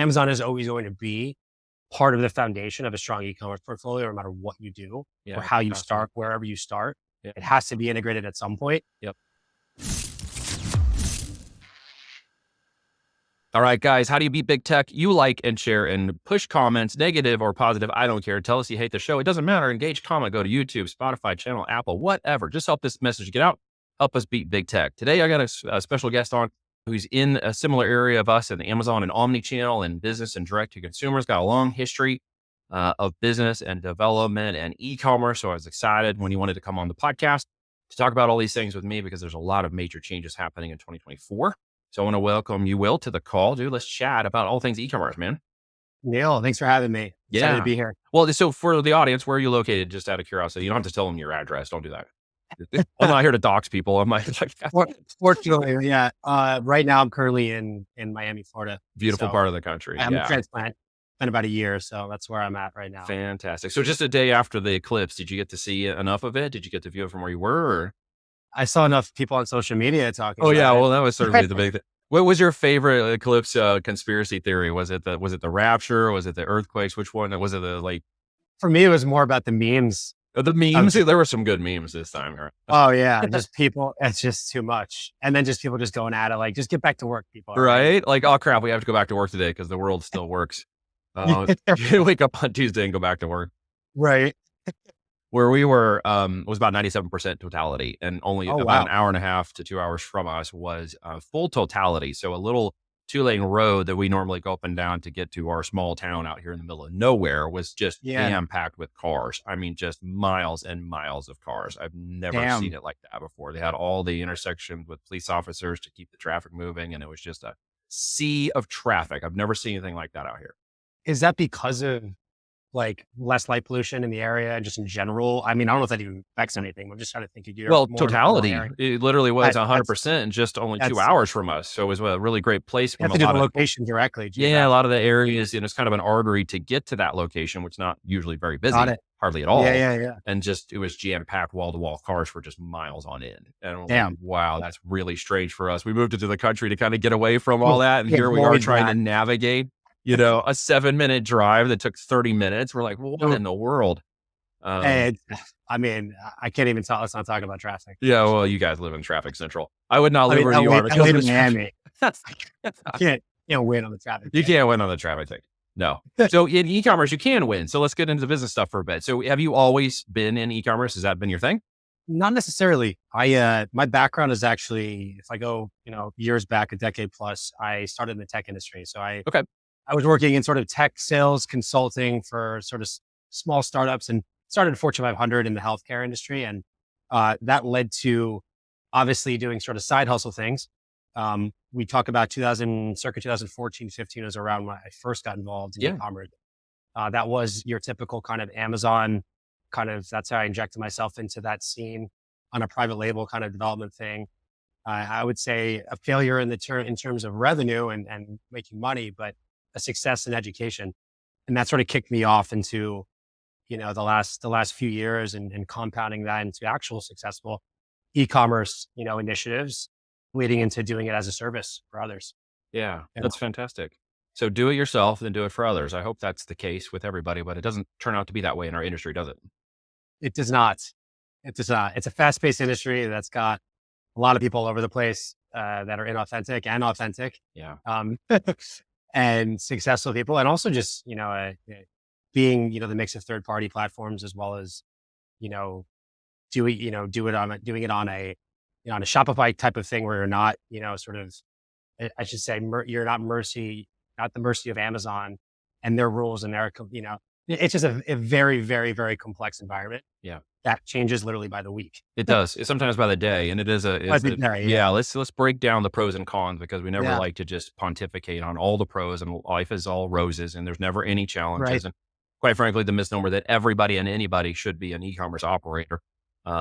Amazon is always going to be part of the foundation of a strong e-commerce portfolio, no matter what you do or how you start, wherever you start. Yeah. It has to be integrated at some point. Yep. All right, guys, how do you beat big tech? You like and share and push comments, negative or positive. I don't care. Tell us you hate the show. It doesn't matter. Engage, comment, go to YouTube, Spotify channel, Apple, whatever. Just help this message get out. Help us beat big tech. Today, I got a special guest on who's in a similar area of us in the Amazon and omni-channel and business and direct to consumers. Got a long history of business and development and e-commerce. So I was excited when he wanted to come on the podcast to talk about all these things with me because there's a lot of major changes happening in 2024. So I want to welcome you, Will, to the call, dude. Let's chat about all things e-commerce, man. Neil, thanks for having me. Excited to be here. Well, so for the audience, where are you located? Just out of curiosity, you don't have to tell them your address. Don't do that. I'm not here to dox people. I'm like, fortunately, yeah. Right now, I'm currently in Miami, Florida. Beautiful part of the country. I'm a transplant. Been about a year, so that's where I'm at right now. Fantastic. So just a day after the eclipse, did you get to see enough of it? Did you get to view it from where you were? Or? I saw enough people on social media talking. Oh yeah, well that was certainly the big thing. What was your favorite eclipse conspiracy theory? Was it the rapture? Was it the earthquakes? Which one? Was it For me, it was more about the memes. The memes. There were some good memes this time. Right? Oh yeah, just people. It's just too much, and then just people just going at it like, just get back to work, people. Right? Like, oh crap, we have to go back to work today because the world still works. You wake up on Tuesday and go back to work. Right. Where we were was about 97% totality, and only about an hour and a half to 2 hours from us was full totality. So a little 2-lane road that we normally go up and down to get to our small town out here in the middle of nowhere was just jam-packed with cars. I mean, just miles and miles of cars. I've never seen it like that before. They had all the intersections with police officers to keep the traffic moving, and it was just a sea of traffic. I've never seen anything like that out here. Is that because of like less light pollution in the area and just in general? I mean, I don't know if that even affects anything. I'm just trying to think of your totality. It literally was 100% in just only 2 hours from us. So it was a really great place. You have to do the location directly. Yeah, a lot of the areas, it's kind of an artery to get to that location, which is not usually very busy, hardly at all. Yeah. And it was jam-packed wall-to-wall cars for just miles on end. And damn, wow, that's really strange for us. We moved into the country to kind of get away from all that. And here we are trying to navigate a 7-minute drive that took 30 minutes. We're like, well, what in the world? I mean, I can't even tell. Let's not talk about traffic. Yeah, well, you guys live in traffic central. I would not live where you are. I live in Miami. You can't win on the traffic. You can't win on the traffic thing. No. So in e-commerce, you can win. So let's get into the business stuff for a bit. So have you always been in e-commerce? Has that been your thing? Not necessarily. My background is actually, if I go, years back, a decade plus, I started in the tech industry. So I was working in sort of tech sales consulting for sort of small startups and started Fortune 500 in the healthcare industry. And that led to obviously doing sort of side hustle things. We talk about circa 2014, 15 was around when I first got involved in e-commerce. That was your typical kind of Amazon that's how I injected myself into that scene on a private label kind of development thing. I would say a failure in terms of revenue and making money, but a success in education. And that sort of kicked me off into, the last few years and compounding that into actual successful e-commerce, initiatives leading into doing it as a service for others. Yeah, that's fantastic. So do it yourself, then do it for others. I hope that's the case with everybody, but it doesn't turn out to be that way in our industry, does it? It does not. It does not. It's a fast-paced industry that's got a lot of people all over the place that are inauthentic and authentic. Yeah. And successful people, and also just being the mix of third-party platforms as well as doing it on a Shopify type of thing where you're not sort of, I should say, you're not the mercy of Amazon and their rules and their it's just a very, very, very complex environment. Yeah. That changes literally by the week. It does. It's sometimes by the day. And it is let's break down the pros and cons because we never like to just pontificate on all the pros, and life is all roses and there's never any challenges. Right. And quite frankly, the misnomer that everybody and anybody should be an e-commerce operator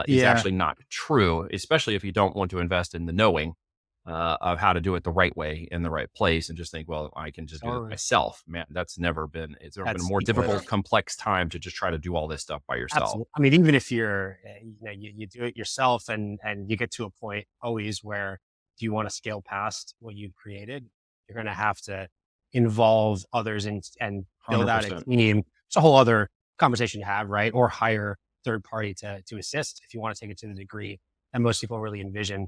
is actually not true, especially if you don't want to invest in the knowing of how to do it the right way in the right place and just think, well, I can just do it myself. Man, it's never been a more difficult, complex time to just try to do all this stuff by yourself. Absolutely. I mean, even if you're, you do it yourself and you get to a point always where do you want to scale past what you've created, you're going to have to, involve others and build out a 100%. team. It's a whole other conversation to have, right? Or hire third party to assist if you want to take it to the degree that most people really envision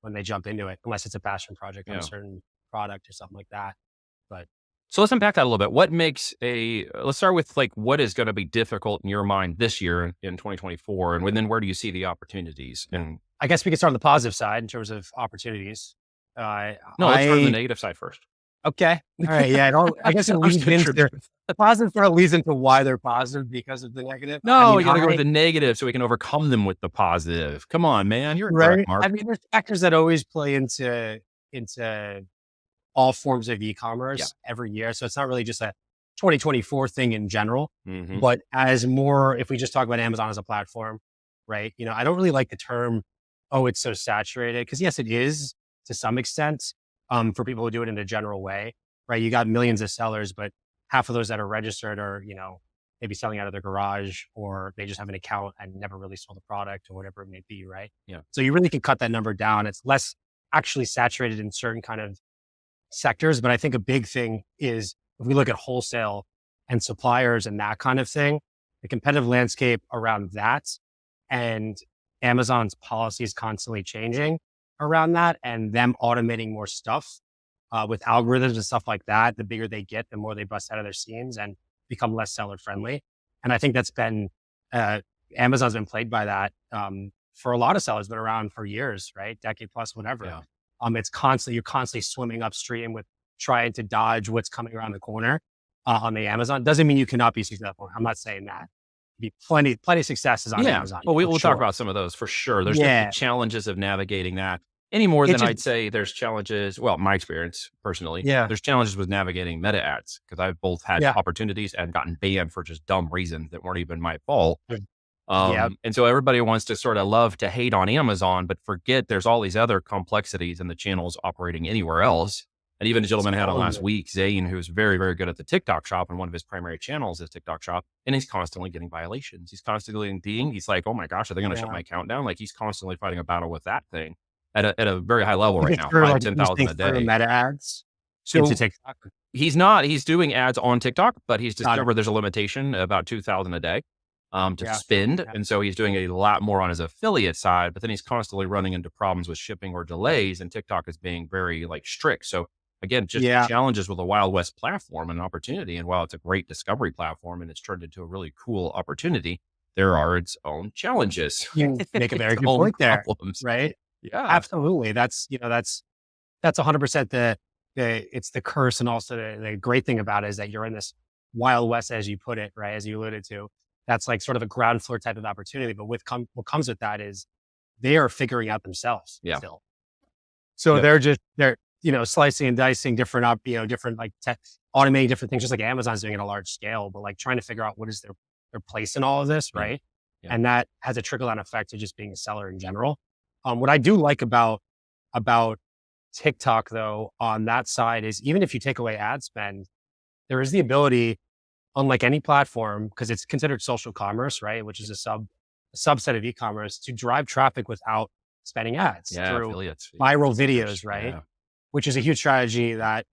when they jump into it, unless it's a passion project on a Yeah. certain product or something like that. But So let's unpack that a little bit. What makes let's start with like, what is going to be difficult in your mind this year in 2024? And then where do you see the opportunities? And I guess we could start on the positive side in terms of opportunities. no, let's start on the negative side first. Okay. All right. Yeah. I guess it leads into the positive part leads into why they're positive because of the negative. No, we got to go with the negative so we can overcome them with the positive. Come on, man. You're right. Mark. I mean, there's factors that always play into all forms of e-commerce every year. So it's not really just a 2024 thing in general, but as more, if we just talk about Amazon as a platform, right? You know, I don't really like the term, oh, it's so saturated. Because yes, it is to some extent, for people who do it in a general way, right? You got millions of sellers, but half of those that are registered are, you know, maybe selling out of their garage, or they just have an account and never really sold the product or whatever it may be, right? Yeah. So you really can cut that number down. It's less actually saturated in certain kind of sectors. But I think a big thing is if we look at wholesale and suppliers and that kind of thing, the competitive landscape around that and Amazon's policy is constantly changing around that, and them automating more stuff with algorithms and stuff like that. The bigger they get, the more they bust out of their seams and become less seller friendly. And I think that's been, Amazon's been plagued by that for a lot of sellers, been around for years, right? Decade plus, whatever. Yeah. It's constantly, you're constantly swimming upstream with trying to dodge what's coming around the corner on the Amazon. Doesn't mean you cannot be successful. I'm not saying that. Be plenty of successes on Amazon. Well, we'll talk about some of those for sure. There's definitely challenges of navigating that. Any more than I'd say there's challenges. Well, my experience personally, there's challenges with navigating meta ads because I've both had opportunities and gotten banned for just dumb reasons that weren't even my fault. And so everybody wants to sort of love to hate on Amazon, but forget there's all these other complexities in the channels operating anywhere else. And even a gentleman I had on last week, Zane, who's very, very good at the TikTok shop, and one of his primary channels is TikTok shop, and he's constantly getting violations. He's constantly getting dinged. He's like, oh my gosh, are they going to shut my account down? Like he's constantly fighting a battle with that thing at a very high level right now, 5,000 to 10,000 a day. Meta ads. So he's not, he's doing ads on TikTok, but he's discovered there's a limitation about 2,000 a day to spend. And so he's doing a lot more on his affiliate side, but then he's constantly running into problems with shipping or delays, and TikTok is being very like strict. So again, just challenges with a Wild West platform and an opportunity. And while it's a great discovery platform and it's turned into a really cool opportunity, there are its own challenges. You make a very good point there, right? Yeah, absolutely. That's 100% it's the curse. And also the great thing about it is that you're in this Wild West, as you put it, right? As you alluded to, that's like sort of a ground floor type of opportunity. But what comes with that is they are figuring out themselves still. So they're, you know, slicing and dicing different different like tech, automating different things, just like Amazon's doing at a large scale, but like trying to figure out what is their place in all of this, right? And that has a trickle down effect to just being a seller in general. What I do like about TikTok though, on that side is even if you take away ad spend, there is the ability, unlike any platform, because it's considered social commerce, right? Which is a subset of e-commerce, to drive traffic without spending ads through viral videos, right? Yeah. Which is a huge strategy that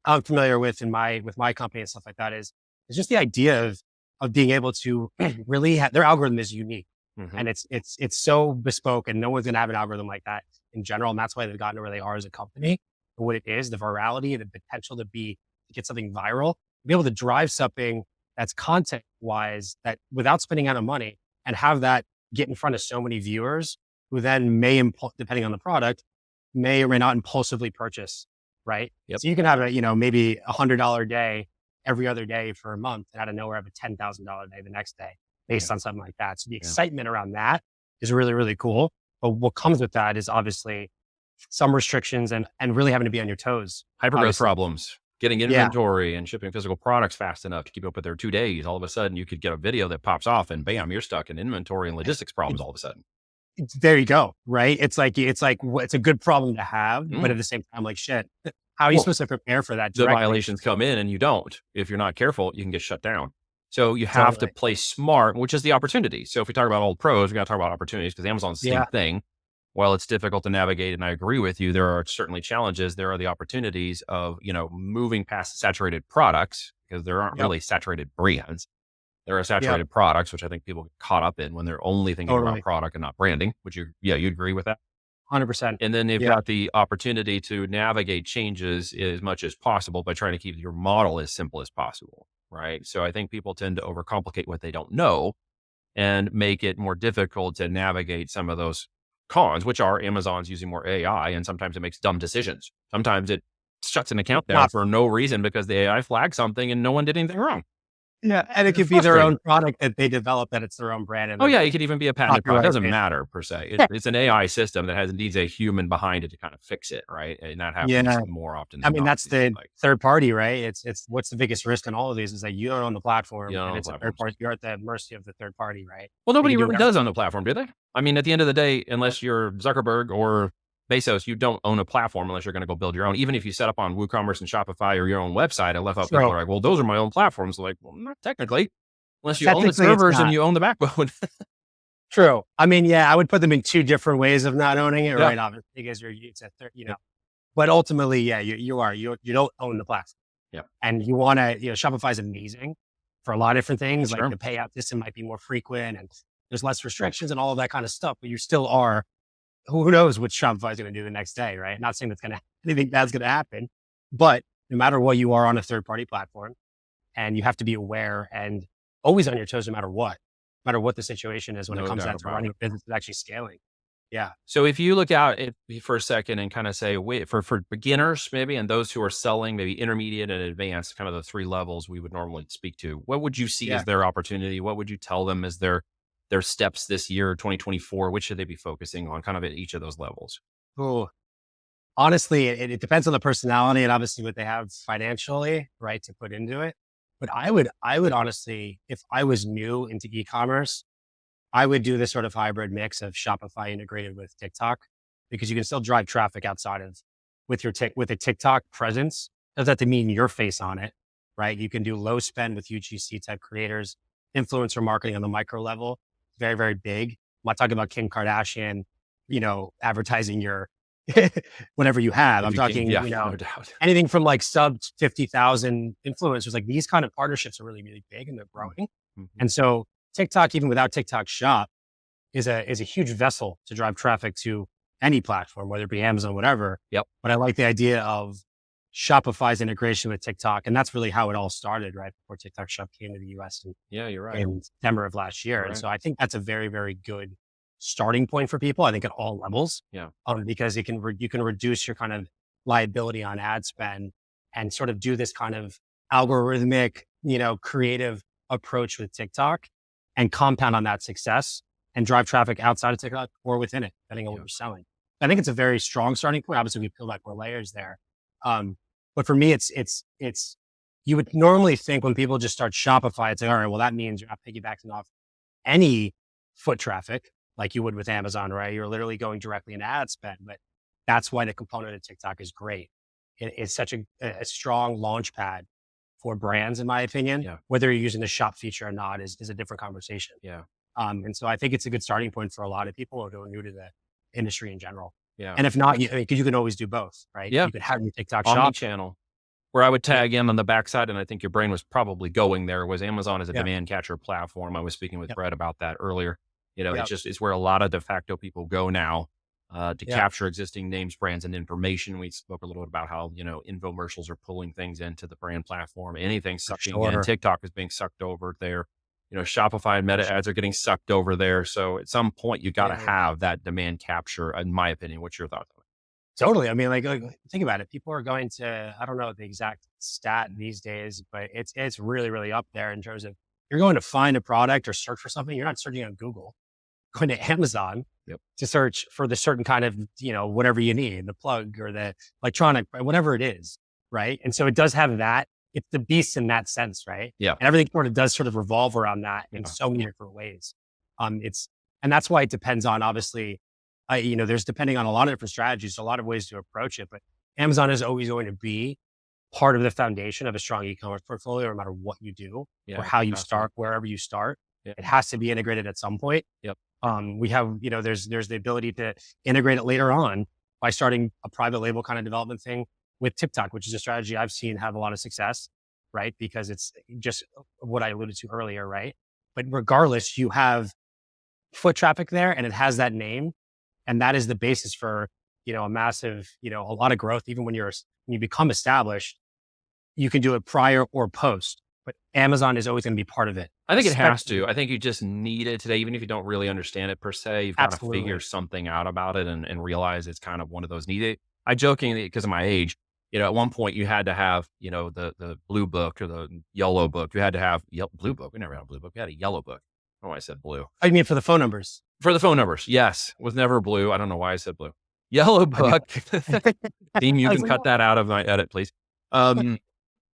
I'm familiar with with my company and stuff like that. Is just the idea of being able to really have their algorithm is unique. And it's so bespoke, and no one's gonna have an algorithm like that in general. And that's why they've gotten to where they are as a company. And what it is, the virality, the potential to get something viral, be able to drive something that's content wise, that without spending out of money, and have that get in front of so many viewers who then may, depending on the product, may or may not impulsively purchase, right? So you can have maybe $100 day every other day for a month, and out of nowhere have a $10,000 day the next day based on something like that. So the excitement around that is really, really cool. But what comes with that is obviously some restrictions and really having to be on your toes. Hypergrowth problems, getting inventory and shipping physical products fast enough to keep up with their 2 days. All of a sudden you could get a video that pops off and bam, you're stuck in inventory and logistics problems all of a sudden. There you go. Right. It's a good problem to have, but at the same time, like shit, how are you supposed to prepare for that? The violations come in and you don't. If you're not careful, you can get shut down. So you have to play smart, which is the opportunity. So if we talk about old pros, we got to talk about opportunities because Amazon's the same thing. while it's difficult to navigate, and I agree with you, there are certainly challenges. There are the opportunities of, moving past saturated products, because there aren't Yep. really saturated brands. There are Yep. saturated products, which I think people get caught up in when they're only thinking about Totally. product and not branding. You agree with that? 100%. And then they've Yeah. got the opportunity to navigate changes as much as possible by trying to keep your model as simple as possible. Right. So I think people tend to overcomplicate what they don't know and make it more difficult to navigate some of those cons, which are Amazon's using more AI. And sometimes it makes dumb decisions. Sometimes it shuts an account down Not for no reason because the AI flagged something and no one did anything wrong. Yeah, and it It's could be their frustrating. own product that they develop, that it's their own brand and Oh their yeah, it could even be a patented product. It copyright. doesn't And matter per se. yeah, It's an AI system that needs a human behind it to kind of fix it, right? And that happens yeah. more often I than mean, not. that's It seems the like third party, right? It's what's the biggest risk in all of these is that you don't own the platform and on it's a third platforms. party. You're at the mercy of the third party, right? Well, They nobody can do really whatever. does on the platform, do they? I mean, at the end of the day, unless you're Zuckerberg or Bezos, you don't own a platform unless you're going to go build your own. Even if you set up on WooCommerce and Shopify or your own website, I love how people So are like, well, those are my own platforms. Like, well, not technically, unless you own the technically, it's servers and not you own the backbone. true. I mean, yeah, I would put them in two different ways of not owning it, Yeah, right? Obviously, because it's a third, yeah, but ultimately, yeah, you don't own the platform. yeah, And you want to, Shopify is amazing for a lot of different things. Like sure. the payout system might be more frequent and there's less restrictions and all of that kind of stuff, but you still are, who knows what Shopify is going to do the next day, right? Not saying that's going to, anything bad's going to happen, but no matter what, you are on a third party platform and you have to be aware and always on your toes, no matter what the situation is when it No comes doubt down to about running it. a business and actually scaling. Yeah. So if you look out for a second and kind of say, wait, for beginners maybe, and those who are selling maybe intermediate and advanced, kind of the three levels we would normally speak to, what would you see Yeah. as their opportunity? What would you tell them as their steps this year, 2024? Which should they be focusing on kind of at each of those levels? Cool. Honestly, it depends on the personality and obviously what they have financially, right, to put into it. But I would honestly, if I was new into e-commerce, I would do this sort of hybrid mix of Shopify integrated with TikTok because you can still drive traffic outside of with a TikTok presence. Doesn't have to mean your face on it, right? You can do low spend with UGC type creators, influencer marketing on the micro level, very, very big. I'm not talking about Kim Kardashian, advertising your whatever you have. If I'm you can, talking, yeah, no doubt. anything from like sub 50,000 influencers. Like these kind of partnerships are really, really big and they're growing. Mm-hmm. And so TikTok, even without TikTok Shop, is a huge vessel to drive traffic to any platform, whether it be Amazon, whatever. Yep. But I like the idea of Shopify's integration with TikTok, and that's really how it all started, right before TikTok Shop came to the US Yeah, you're right. in September of last year. You're And right. so I think that's a very, very good starting point for people. I think at all levels, Yeah. because you can reduce your kind of liability on ad spend and sort of do this kind of algorithmic, creative approach with TikTok and compound on that success and drive traffic outside of TikTok or within it, depending on what Yeah. you're selling. I think it's a very strong starting point. Obviously, we peel back more layers there. But for me, it's you would normally think when people just start Shopify, it's like, all right, well, that means you're not piggybacking off any foot traffic like you would with Amazon, right? You're literally going directly into ad spend. But that's why the component of TikTok is great. It's such a strong launch pad for brands, in my opinion. Yeah. Whether you're using the shop feature or not is a different conversation. Yeah. And so I think it's a good starting point for a lot of people who are new to the industry in general. Yeah. And if not, because you can always do both, right? Yeah. You could have your TikTok shop. Omni-channel. Where I would tag in on the backside, and I think your brain was probably going there, was Amazon as a Yeah. demand catcher platform. I was speaking with Yep. Brett about that earlier. Yep. It's where a lot of de facto people go now to Yeah. capture existing names, brands, and information. We spoke a little bit about how, infomercials are pulling things into the brand platform. Anything sucking in. sure. TikTok is being sucked over there. Shopify and Meta ads are getting sucked over there. So at some point, you got to Yeah. have that demand capture, in my opinion. What's your thoughts on Totally. I mean, like think about it. People are going to, I don't know the exact stat these days, but it's really, really up there in terms of you're going to find a product or search for something. You're not searching on Google, going to Amazon Yep. to search for the certain kind of, whatever you need, the plug or the electronic, whatever it is. Right. And so it does have that. It's the beast in that sense. Right. Yeah. And everything does sort of revolve around that in Yeah. so many different ways. And that's why it depends on obviously, there's depending on a lot of different strategies, a lot of ways to approach it, but Amazon is always going to be part of the foundation of a strong e-commerce portfolio, no matter what you do Yeah, or how you absolutely. start, wherever you start. Yeah. It has to be integrated at some point. Yep. We have, there's the ability to integrate it later on by starting a private label kind of development thing with TikTok, which is a strategy I've seen have a lot of success, right? Because it's just what I alluded to earlier, right? But regardless, you have foot traffic there and it has that name. And that is the basis for, a massive, a lot of growth. Even when you become established, you can do it prior or post, but Amazon is always going to be part of it. I think it has to. I think you just need it today, even if you don't really understand it per se. You've got to figure Absolutely. something out about it and realize it's kind of one of those needed. I jokingly, because of my age, at one point you had to have, the blue book or the yellow book. You had to have blue book. We never had a blue book. We had a yellow book. I don't know why I said blue. I mean, for the phone numbers. For the phone numbers, yes. Was never blue. I don't know why I said blue. Yellow book. Dean, you can cut that out of my edit, please.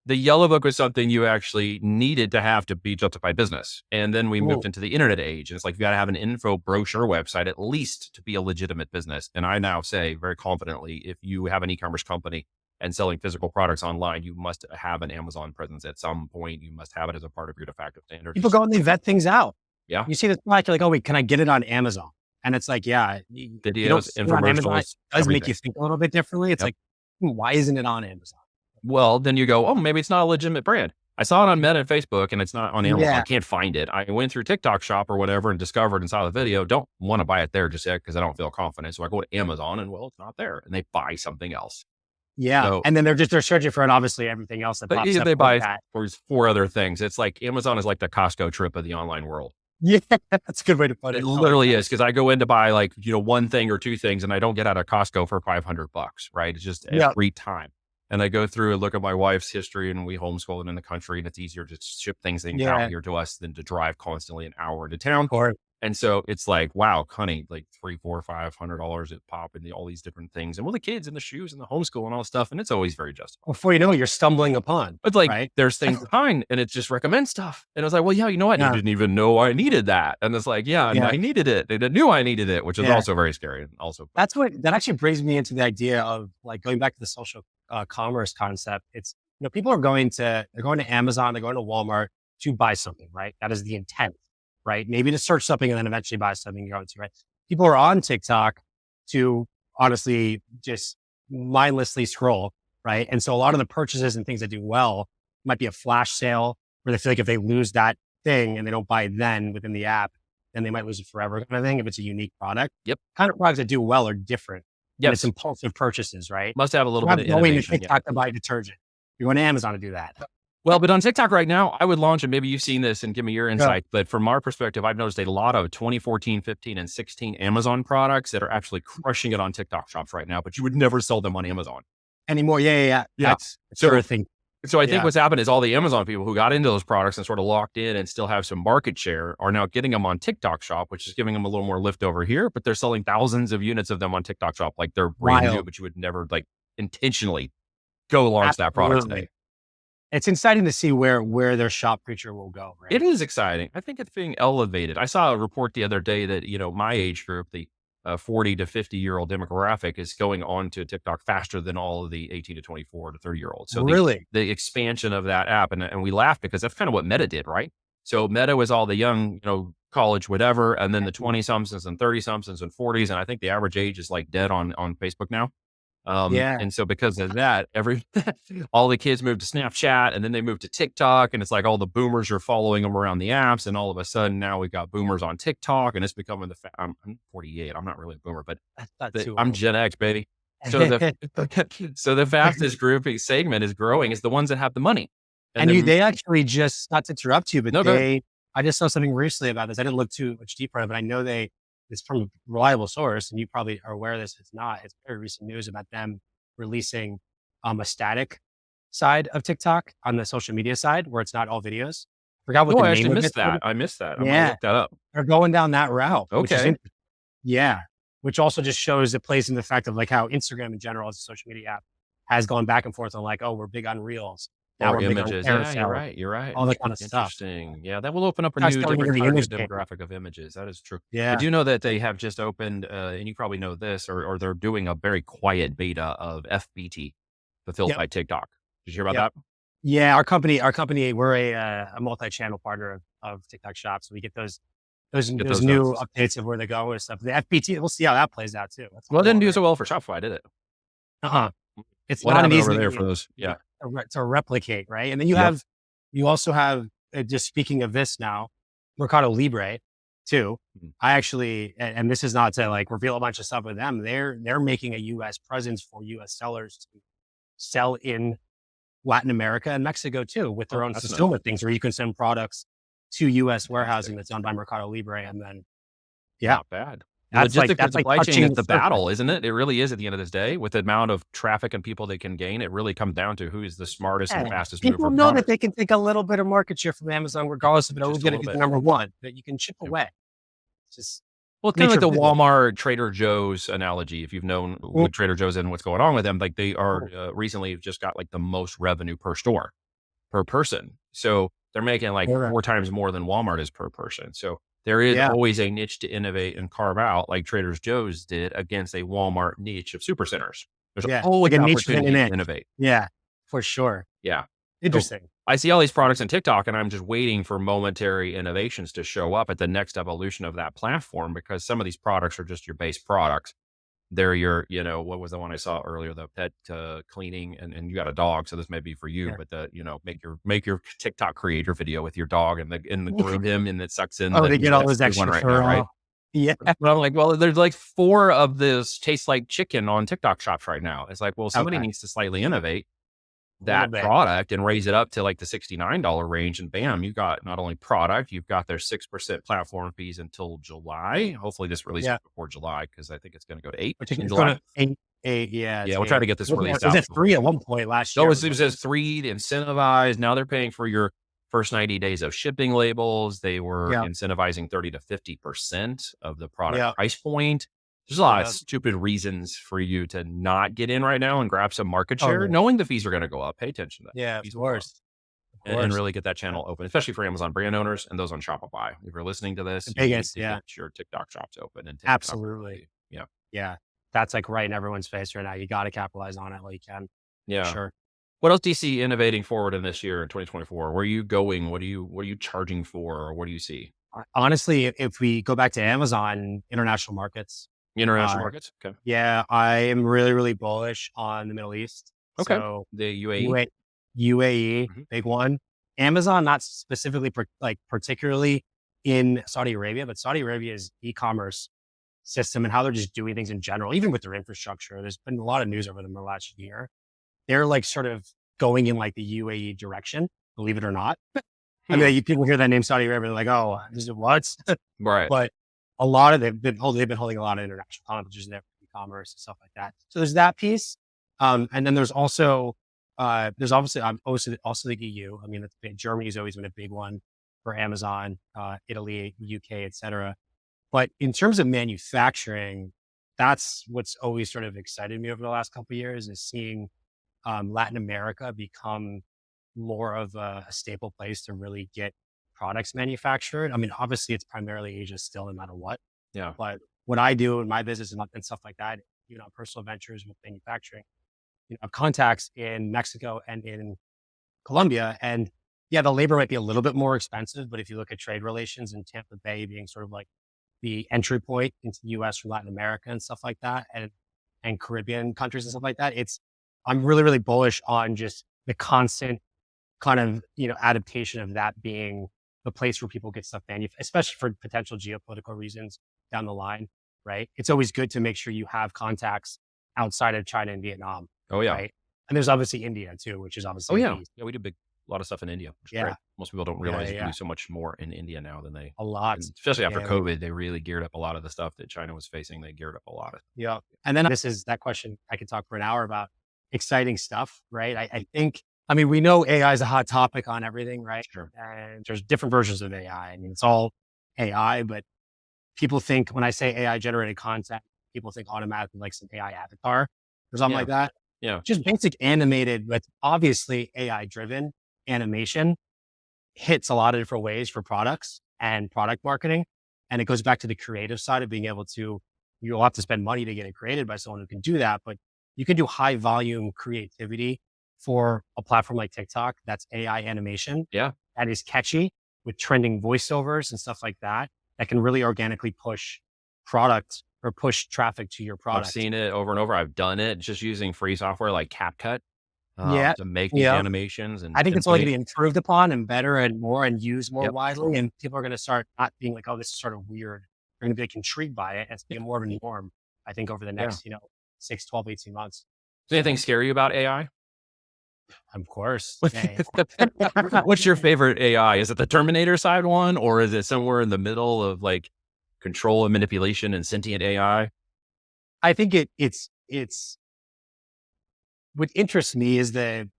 The yellow book was something you actually needed to have to be justified business. And then we moved into the internet age. And it's like, you got to have an info brochure website, at least to be a legitimate business. And I now say very confidently, if you have an e-commerce company and selling physical products online, you must have an Amazon presence at some point. You must have it as a part of your de facto standard. People go and they vet things out. Yeah. You see this product, you're like, oh, wait, can I get it on Amazon? And it's like, yeah, videos, infomercials, it does make you think a little bit differently. It's like, why isn't it on Amazon? Well, then you go, oh, maybe it's not a legitimate brand. I saw it on Meta and Facebook and it's not on Amazon. I can't find it. I went through TikTok shop or whatever and discovered and saw the video. Don't want to buy it there just yet because I don't feel confident. So I go to Amazon and well, it's not there. And they buy something else. Yeah. So, and then they're searching for, and obviously everything else that pops up. They buy four other things. It's like Amazon is like the Costco trip of the online world. Yeah, that's a good way to put it. It literally is, because I go in to buy like, one thing or two things and I don't get out of Costco for $500, right? It's just every time. And I go through and look at my wife's history, and we homeschool it in the country, and it's easier to ship things out here to us than to drive constantly an hour into town. And so it's like, wow, honey, like $300, $400, $500 at pop and all these different things. And the kids and the shoes and the homeschool and all stuff. And it's always very justified. Before you know it, you're stumbling upon. It's like, there's things behind and it just recommends stuff. And I was like, well, you know what? I didn't even know I needed that. And it's like, I needed it. They knew I needed it, which is also very scary. And also, that actually brings me into the idea of like going back to the social commerce concept. It's, people are going to Amazon, they're going to Walmart to buy something, right? That is the intent. Right? Maybe to search something and then eventually buy something you're going to, right? People are on TikTok to honestly just mindlessly scroll, right? And so a lot of the purchases and things that do well might be a flash sale where they feel like if they lose that thing and they don't buy it then within the app, then they might lose it forever kind of thing if it's a unique product. Yep. Kind of products that do well are different. Yep. And it's impulsive purchases, right? Must have a little bit of innovation. You're going to TikTok to buy detergent. You're going to Amazon to do that. Well, but on TikTok right now, I would launch, and maybe you've seen this and give me your insight, but from our perspective, I've noticed a lot of 2014, 15, and 16 Amazon products that are actually crushing it on TikTok shops right now, but you would never sell them on Amazon anymore. Yeah. That's sort of thing. So I think what's happened is all the Amazon people who got into those products and sort of locked in and still have some market share are now getting them on TikTok shop, which is giving them a little more lift over here, but they're selling thousands of units of them on TikTok shop. Like they're brand new, but you would never like intentionally go launch that product today. It's exciting to see where their shop future will go. Right? It is exciting. I think it's being elevated. I saw a report the other day that, my age group, the 40 to 50-year-old demographic is going on to TikTok faster than all of the 18 to 24 to 30-year-olds. So really, the expansion of that app, and we laughed because that's kind of what Meta did, right? So Meta was all the young, college, whatever, and then the 20-somethings and 30-somethings and 40s. And I think the average age is like dead on Facebook now. And so because of that, all the kids moved to Snapchat and then they moved to TikTok, and it's like all the boomers are following them around the apps. And all of a sudden now we've got boomers on TikTok, and it's becoming I'm 48. I'm not really a boomer, but I'm Gen X, baby. So the fastest grouping segment is growing is the ones that have the money. And they actually just, not to interrupt you, but I just saw something recently about this. I didn't look too much deeper, but I know it's from a reliable source, and you probably are aware of this. It's very recent news about them releasing a static side of TikTok on the social media side where it's not all videos. Forgot what the name of it. I missed that. I'm gonna look that up. They're going down that route. Okay. Which also just shows, it plays in the fact of like how Instagram in general as a social media app has gone back and forth on like, oh, we're big on Reels. Now we're images. You're right. All that kind of stuff. Interesting. Yeah, that will open up a new different target demographic of images. That is true. Yeah. I do know that they have just opened, and you probably know this, or they're doing a very quiet beta of FBT fulfilled by TikTok. Did you hear about that? Yeah, our company, we're a multi-channel partner of TikTok Shop. So we get those Get those those new notices. updates of where they're going with stuff. The FBT, we'll see how that plays out too. That's a Well, it whole didn't do other. so well for Shopify, did it? Uh-huh. It's What not an happened over easy there thing for those? Yeah. to replicate, right? And then Yep. you also have, just speaking of this now, Mercado Libre too. Mhm. I actually, and this is not to like reveal a bunch of stuff with them. They're making a US presence for US sellers to sell in Latin America and Mexico too, with their Oh, own that's nice. fulfillment things where you can send products to US Fantastic. warehousing that's done by Mercado Libre. And then, yeah, Not bad. Logistics and that's like supply chain touching is the the surface. battle, isn't it? It really is at the end of this day. With the amount of traffic and people they can gain, it really comes down to who is the smartest and Yeah. fastest People mover know that product. they can take a little bit of market share from Amazon, regardless of it always Just a going to little be the bit. number one, that you can chip Yep. away. It's just Well, it's kind of like nature of the business. Walmart, Trader Joe's analogy. If you've known Mm, with Trader Joe's and what's going on with them, like they are mm, recently just got like the most revenue per store, per person. So they're making like correct. 4 times more than Walmart is per person. So there is Yeah, always a niche to innovate and carve out, like Trader Joe's did against a Walmart niche of supercenters. There's yeah, like always a niche within an opportunity to inch. innovate. Yeah, for sure. Yeah. So Interesting. I see all these products in TikTok and I'm just waiting for momentary innovations to show up at the next evolution of that platform because some of these products are just your base products. They're your, what was the one I saw earlier? The pet cleaning, and you got a dog, so this may be for you. Yeah. But make your TikTok creator video with your dog and the groom him, and it sucks in Oh, the they get all that's those the big one extra right fur now, right? off. Yeah. But I'm like, well, there's like 4 of this tastes like chicken on TikTok shops right now. It's like, well, somebody Okay. needs to slightly innovate A little that bit. product and raise it up to like the $69 range. And bam, you got not only product, you've got their 6% platform fees until July. Hopefully this releases Yeah. before July because I think it's going to go to 8 I think in it's July. going to eight. Yeah. Yeah, It's we'll try eight. to get this released It was out at three at one point last No, year. it says 3 to incentivize. Now they're paying for your first 90 days of shipping labels. They were Yeah. incentivizing 30 to 50% of the product Yeah. price point. There's a lot of Yeah. stupid reasons for you to not get in right now and grab some market share, Totally. knowing the fees are going to go up. Pay attention to that. Yeah. Of Fees will go up. course. Of And course. really get that channel open, especially for Amazon brand owners and those on Shopify. If you're listening to this, The you need biggest. to Yeah. get your TikTok shops open and take Absolutely. Yeah. Yeah. That's like right in everyone's face right now. You got to capitalize on it while you can. Yeah. Sure. What else do you see innovating forward in this year in 2024? Where are you going? What are you charging for? Or what do you see? Honestly, if we go back to Amazon international markets, International uh, markets? Okay. yeah, I am really, really bullish on the Middle East. Okay. So The UAE? UAE, Mhm. big one. Amazon, not specifically particularly in Saudi Arabia, but Saudi Arabia's e-commerce system and how they're just doing things in general, even with their infrastructure. There's been a lot of news over them the last year. They're like sort of going in like the UAE direction, believe it or not. I mean, people hear that name Saudi Arabia, they're like, oh, this is what? Right. But a lot of they've been holding a lot of international competitions there for e-commerce and stuff like that. So there's that piece. And then there's also obviously also the EU. I mean, that's big. Germany's always been a big one for Amazon, Italy, UK, etc. But in terms of manufacturing, that's what's always sort of excited me over the last couple of years is seeing Latin America become more of a staple place to really get products manufactured. I mean, obviously it's primarily Asia still, no matter what. Yeah. But what I do in my business and stuff like that, personal ventures with manufacturing, I have contacts in Mexico and in Colombia. And yeah, the labor might be a little bit more expensive, but if you look at trade relations and Tampa Bay being sort of like the entry point into the US from Latin America and stuff like that, and Caribbean countries and stuff like that, I'm really, really bullish on just the constant kind of, adaptation of that being the place where people get stuff especially for potential geopolitical reasons down the line, right? It's always good to make sure you have contacts outside of China and Vietnam, Oh, yeah. right? And there's obviously India too, which is Oh, obviously yeah. Yeah, we do a lot of stuff in India, which is Yeah. great. Most people don't realize you can Yeah. do so much more in India now than they, a lot. and especially after Yeah. COVID, they really geared up a lot of the stuff that China was facing. They geared up a lot of. Yeah. And then this is that question I could talk for an hour about exciting stuff, right? I think, we know AI is a hot topic on everything, right? Sure. And there's different versions of AI. I mean, it's all AI, but people think when I say AI generated content, people think automatically like some AI avatar or something like that. Yeah. Just basic animated, but obviously AI driven animation hits a lot of different ways for products and product marketing. And it goes back to the creative side of being able to, you'll have to spend money to get it created by someone who can do that, but you can do high volume creativity for a platform like TikTok. That's AI animation. Yeah. That is catchy with trending voiceovers and stuff like that that can really organically push product or push traffic to your I've product. seen it over and over. I've done it just using free software like CapCut Yeah. to make these Yeah. animations and I think it's only going simply. to be improved upon and better and more and used more Yep. widely. And people are going to start not being like, oh, this is sort of weird. They're going to be like intrigued by it. And it's going to be more of a norm, I think, over the Yeah. next, 6, 12, 18 months. Is anything So, scary about AI? of course. Yeah. What's your favorite AI? Is it the Terminator side one, or is it somewhere in the middle of like control and manipulation and sentient AI? I think it's what interests me is the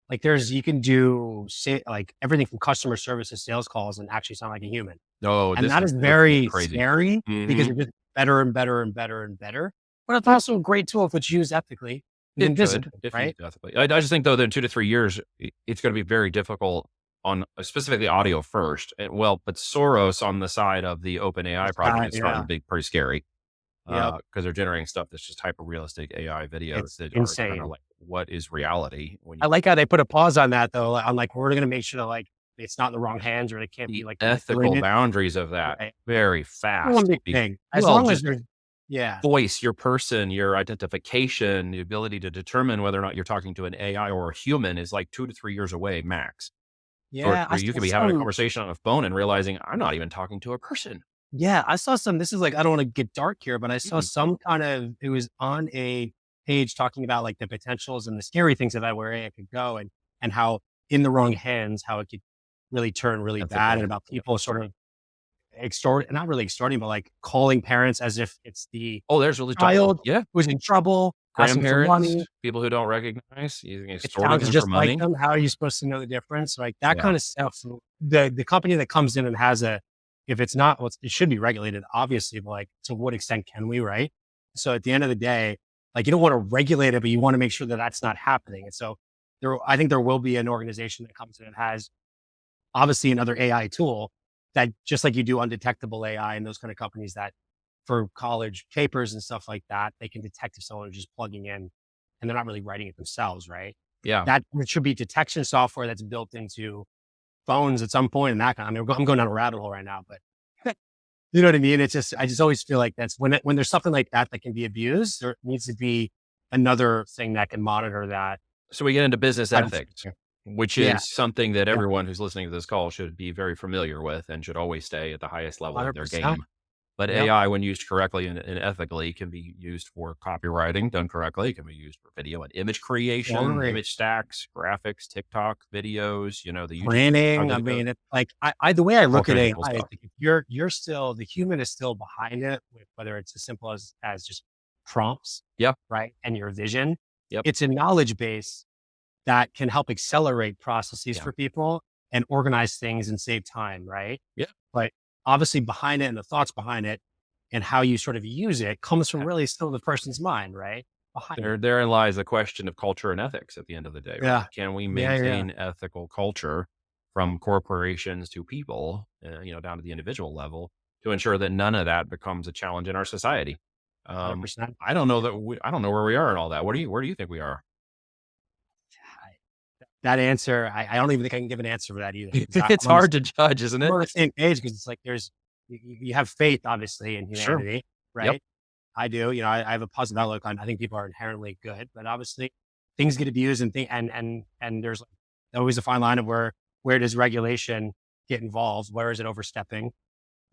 like you can do say like everything from customer service to sales calls and actually sound like a human. No, And this that is is very crazy. scary because Hmm. it's just better and better and better and better. But it's also a great tool if it's used ethically and It could, disciplined, if right? used ethically. I just think though that in 2 to 3 years, it's going to be very difficult on specifically audio first. Well, but Soros on the side of the OpenAI project is starting Yeah. to be pretty scary Yep. because they're generating stuff that's just hyper realistic AI videos It's that are kind of insane. like, what is reality when I you like how they put a pause on that though. On like, we're going to make sure that like it's not in the wrong hands or they can't be the like ethical manipulated. boundaries of that Right. very One fast. big thing. As Well, long as just there's, yeah. voice, your person, your identification, the ability to determine whether or not you're talking to an AI or a human is like 2 to 3 years away max. Or Yeah. I where you saw could be having a some. conversation on a phone and realizing I'm not even talking to a person. Yeah, I saw some this is like I don't wanna get dark here, but I saw Mm, some kind of it was on a page talking about, like, the potentials and the scary things of that where AI could go and how in the wrong hands, how it could really turn really bad and ethical. about Yep. people sort of not really extorting, but, like, calling parents as if it's the Oh, there's really dark. child Yeah. who's in trouble, asking for Grandparents, money. people who don't recognize, using It extorting sounds them for just like money. them. How are you supposed to know the difference? Like, that Yeah. kind of stuff. So the company that comes in and has if it's not, well, it should be regulated, obviously, but like, to what extent can we, right? So at the end of the day, like, you don't want to regulate it, but you want to make sure that that's not happening. And so I think there will be an organization that comes in and has obviously another AI tool that just like you do undetectable AI and those kind of companies that for college papers and stuff like that, they can detect if someone is just plugging in and they're not really writing it themselves, right? Yeah. That there should be detection software that's built into phones at some point and that kind of, I mean, I'm going down a rabbit hole right now, but you know what I mean? It's just, I just always feel like that's when there's something like that that can be abused, there needs to be another thing that can monitor that. So we get into business ethics, which Yeah. is something that Yeah. everyone who's listening to this call should be very familiar with and should always stay at the highest level of their 100%. game. But Yep. AI, when used correctly and ethically, can be used for copywriting done correctly. It can be used for video and image creation, Totally. image stacks, graphics, TikTok videos, the YouTube Planning. I videos, mean, it's like the way I all look at kinds of AI cool is stuff. like if you're still the human is still behind it with whether it's as simple as just prompts, Yep. right? And your vision. Yep. It's a knowledge base that can help accelerate processes Yeah. for people and organize things and save time, right? Yeah. But obviously behind it and the thoughts behind it and how you sort of use it comes from really still the person's mind, right? Behind it. Therein lies the question of culture and ethics at the end of the day, right? Yeah. Can we Yeah. Yeah. maintain ethical culture from corporations to people, down to the individual level to ensure that none of that becomes a challenge in our society? 100%. I don't know I don't know where we are in all that. Where do you think we are? That answer, I don't even think I can give an answer for that either. 'Cause It's hard to judge, isn't I'm it? on the same page because it's like you have faith obviously in Sure. humanity, Yep. right? I do. I have a positive outlook on. I think people are inherently good, but obviously things get abused and there's like always a fine line of where does regulation get involved? Where is it overstepping?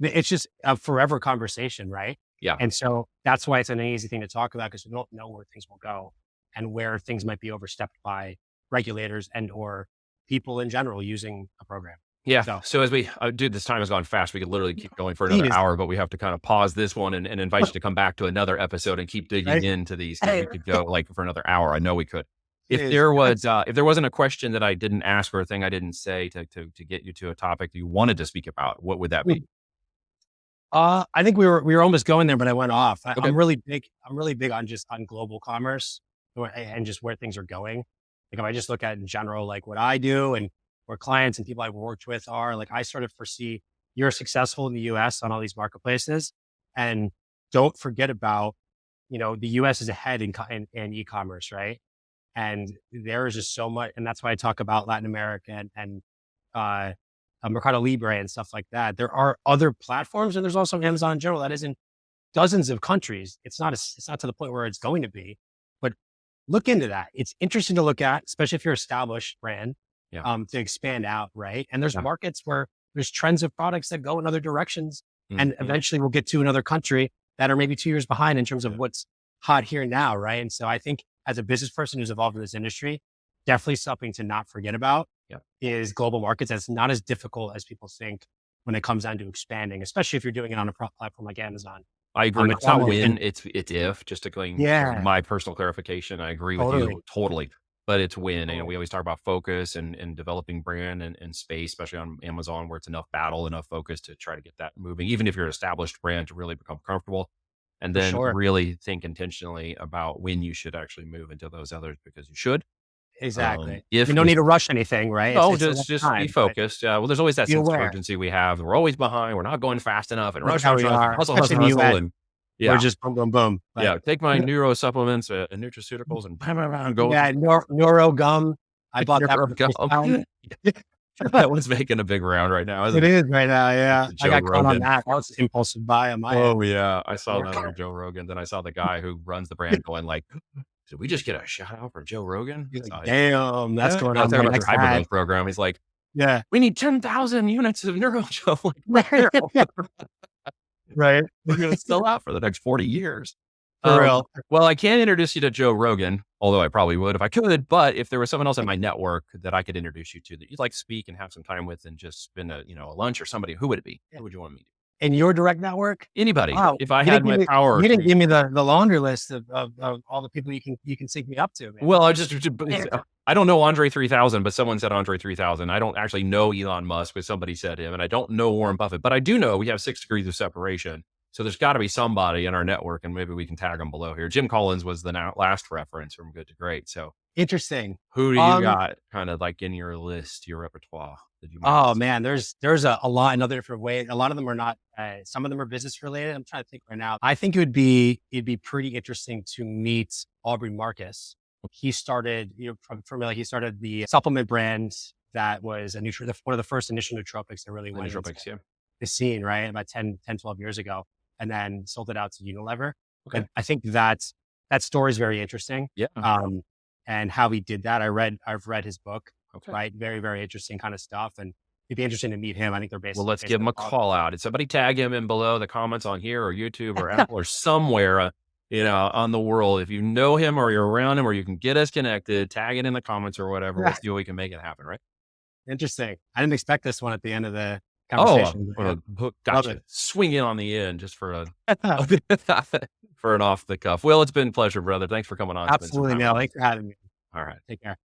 It's just a forever conversation, right? Yeah. And so that's why it's an easy thing to talk about because we don't know where things will go and where things might be overstepped by regulators and or people in general using a program. Yeah. So So as dude, this time has gone fast. We could literally keep going for another indeed is hour, but we have to kind of pause this one and invite you to come back to another episode and keep digging right. into these because we Hey, could go like for another hour. I know we could. is If there wasn't a question that I didn't ask or a thing I didn't say to get you to a topic that you wanted to speak about, what would that be? I think we were almost going there, but I went off. Okay. I'm really big. I'm really big on just on global commerce and just where things are going. Like if I just look at in general, like what I do and where clients and people I've worked with are, like I sort of foresee you're successful in the US on all these marketplaces, and don't forget about the US is ahead in e-commerce, right? And there is just so much, and that's why I talk about Latin America and uh, Mercado Libre and stuff like that. There are other platforms, and there's also Amazon in general that is in dozens of countries. It's not to the point where it's going to be, but look into that. It's interesting to look at, especially if you're an established brand, to expand out, right? And there's markets where there's trends of products that go in other directions, and eventually we'll get to another country that are maybe 2 years behind in terms of what's hot here now, right? And so I think as a business person who's involved in this industry, definitely something to not forget about is global markets. That's not as difficult as people think when it comes down to expanding, especially if you're doing it on a platform like Amazon. I agree. It's not when, it's if, just to claim my personal clarification. I agree with you totally, but it's when. And we always talk about focus and developing brand and space, especially on Amazon, where it's enough battle, enough focus to try to get that moving, even if you're an established brand, to really become comfortable. And then really think intentionally about when you should actually move into those others, because you should. Exactly. If you don't need to rush anything, right? No, just be focused. Well, there's always that sense of urgency we have. We're always behind. We're not going fast enough. And rush, hustle. And we're just boom, boom, boom. Take my neuro supplements and nutraceuticals and go. Yeah, neuro gum. I bought that. That one's making a big round right now. It is right now. Yeah, I got caught on that. That was impulsive buy on my end. Yeah, I saw that on Joe Rogan. Then I saw the guy who runs the brand going like, "Did we just get a shout out for Joe Rogan?" He's like, damn, that's going on. Talking about the hypergrowth program. He's like, we need 10,000 units of NeuroGel. Right. We're going to sell out for the next 40 years. For real. Well, I can't introduce you to Joe Rogan, although I probably would if I could. But if there was someone else in my network that I could introduce you to that you'd like to speak and have some time with and just spend a lunch or somebody, who would it be? Who would you want me to? In your direct network? Anybody. Wow. If I had my power. You didn't give me the laundry list of all the people you can sync me up to, man. Well, I don't know Andre 3000, but someone said Andre 3000. I don't actually know Elon Musk, but somebody said him. And I don't know Warren Buffett, but I do know we have 6 degrees of separation. So there's got to be somebody in our network, and maybe we can tag them below here. Jim Collins was the last reference from good to great. So interesting. Who do you got kind of like in your list, your repertoire? Man, there's a lot in other different ways. A lot of them are not. Some of them are business related. I'm trying to think right now. I think it'd be pretty interesting to meet Aubrey Marcus. He started, he started the supplement brand that was one of the first initial nootropics that really went into the scene, right? About 10, 12 years ago. And then sold it out to Unilever. Okay. And I think that story is very interesting. Yeah. And how he did that. I've read his book. Okay. Right. Very, very interesting kind of stuff. And it'd be interesting to meet him. I think they're based. Well, let's give him a call out. Did somebody tag him in below the comments on here or YouTube or Apple or somewhere, on the world? If you know him or you're around him or you can get us connected, tag it in the comments or whatever. Let's see what we can make it happen. Right. Interesting. I didn't expect this one at the end of the conversation. Gotcha. Swing in on the end just for an off the cuff. Well, it's been a pleasure, brother. Thanks for coming on. Absolutely, Neil. Thanks for having me. All right. Take care.